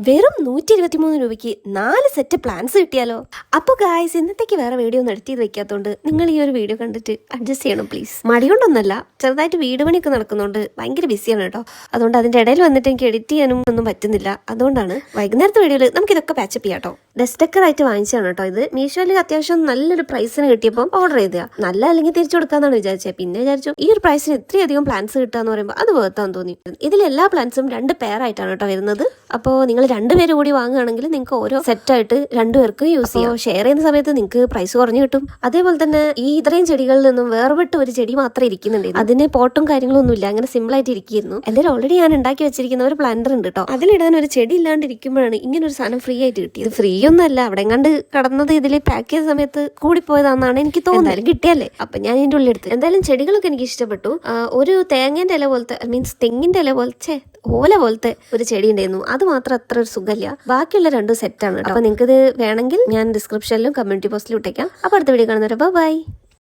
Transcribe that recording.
വെറും 123 രൂപയ്ക്ക് 4 set plans കിട്ടിയാലോ. അപ്പോൾ ഗായ്സ്, ഇന്നത്തേക്ക് വേറെ വീഡിയോ ഒന്നും എഡിറ്റ് ചെയ്ത് വെക്കാത്തതുകൊണ്ട് നിങ്ങൾ ഈ ഒരു വീഡിയോ കണ്ടിട്ട് അഡ്ജസ്റ്റ് ചെയ്യണം പ്ലീസ്. മടികൊണ്ടൊന്നല്ല, ചെറുതായിട്ട് വീട് പണിയൊക്കെ നടക്കുന്നുണ്ട്, ഭയങ്കര ബിസിയാണ് കേട്ടോ. അതുകൊണ്ട് അതിൻ്റെ ഇടയിൽ വന്നിട്ട് എനിക്ക് എഡിറ്റ് ചെയ്യാനും ഒന്നും പറ്റുന്നില്ല. അതുകൊണ്ടാണ് വൈകുന്നേരത്തെ വീഡിയോയിൽ നമുക്കിതൊക്കെ പാച്ചപ്പ് ചെയ്യാം കേട്ടോ. ഡസ്റ്റ് ഡെക്കറായിട്ട് വാങ്ങിച്ചാണ് കേട്ടോ ഇത്. മീഷോയിൽ അത്യാവശ്യം നല്ലൊരു പ്രൈസിന് കിട്ടിയപ്പോൾ ഓർഡർ ചെയ്തതാ. നല്ല അല്ലെങ്കിൽ തിരിച്ചു കൊടുക്കാന്നാണ് വിചാരിച്ചത്. പിന്നെ വിചാരിച്ചു ഈ ഒരു പ്രൈസിന് ഇത്രയധികം പ്ലാൻസ് കിട്ടാന്ന് പറയുമ്പോൾ അത് വേർത്താന്ന് തോന്നി. ഇതിൽ എല്ലാ പ്ലാൻസും 2 പെയറായിട്ടാണ് കേട്ടോ വരുന്നത്. അപ്പോൾ നിങ്ങൾ 2 പേര് കൂടി വാങ്ങുകയാണെങ്കിൽ നിങ്ങൾക്ക് ഓരോ സെറ്റായിട്ട് 2 പേർക്ക് യൂസ് ചെയ്യാം. ഷെയർ ചെയ്യുന്ന സമയത്ത് നിങ്ങൾക്ക് പ്രൈസ് കുറഞ്ഞു കിട്ടും. അതേപോലെ തന്നെ ഈ ഇത്രയും ചെടികളിൽ നിന്നും വേർപെട്ട് ഒരു ചെടി മാത്രം ഇരിക്കുന്നുണ്ട്. അതിന് പോട്ടും കാര്യങ്ങളൊന്നും ഇല്ല, അങ്ങനെ സിമ്പിൾ ആയിട്ട് ഇരിക്കുന്നു. എൻ്റെ ഓൾറെഡി ഞാൻ ഉണ്ടാക്കി വെച്ചിരിക്കുന്ന ഒരു പ്ലാന്റർ ഉണ്ട് കേട്ടോ. അതിലിടാൻ ഒരു ചെടി ഇല്ലാണ്ടിരിക്കുമ്പോഴാണ് ഇങ്ങനെ ഒരു സാധനം ഫ്രീ ആയിട്ട് കിട്ടിയത്. ഫ്രീ ഒന്നല്ല, അവിടെ കണ്ട് കടന്നത് ഇതിൽ പാക്ക് ചെയ്ത സമയത്ത് കൂടിപ്പോയതാണെന്നാണ് എനിക്ക് തോന്നുന്നത്. കിട്ടിയല്ലേ, അപ്പൊ ഞാൻ ഇതിന്റെ ഉള്ളിൽ എടുത്ത്. എന്തായാലും ചെടികളൊക്കെ എനിക്ക് ഇഷ്ടപ്പെട്ടു. ഒരു തേങ്ങേന്റെ ഇല പോലത്തെ, മീൻസ് തെങ്ങിന്റെ ഇല പോലത്തെ ഓല പോലത്തെ ഒരു ചെടി ഉണ്ടായിരുന്നു. അത് മാത്രം അത്ര ഒരു സുഖമില്ല. ബാക്കിയുള്ള 2 സെറ്റാണ്. അപ്പൊ നിങ്ങൾക്ക് ഇത് വേണമെങ്കിൽ ഞാൻ ഡിസ്ക്രിപ്ഷനിലും കമ്മ്യൂണിറ്റി പോസ്റ്റിലും ഇട്ടേക്കാം. അപ്പൊ അടുത്ത വീഡിയോ കാണുന്നവരെ ബൈ.